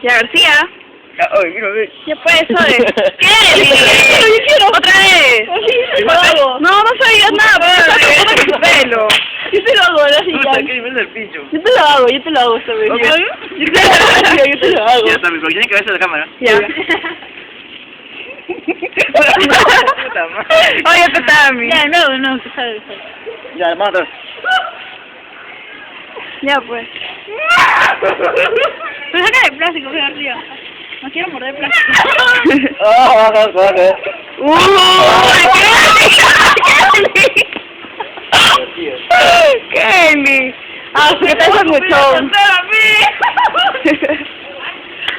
Ya, García. Ay, mira, ve. Ya pues, ¿sabes? ¿Qué? Yo quiero. ¿Otra vez? Yo lo hago. No, no sabías nada, pero no tu pelo. Yo te lo hago, ahora sí, Puta, ya. que nivel del pincho. Yo te lo hago esta vez. Ok. Yo te lo hago. Ya está, pero tiene que verse la cámara. Ya. Puta madre. Oye, Petami. Ya, no, sabes. Ya, vamos atrás. Ya, pues. Pero saca de plástico, que arriba. No quiero morder plástico. Kelly. Ah, ¿qué tal, mucho?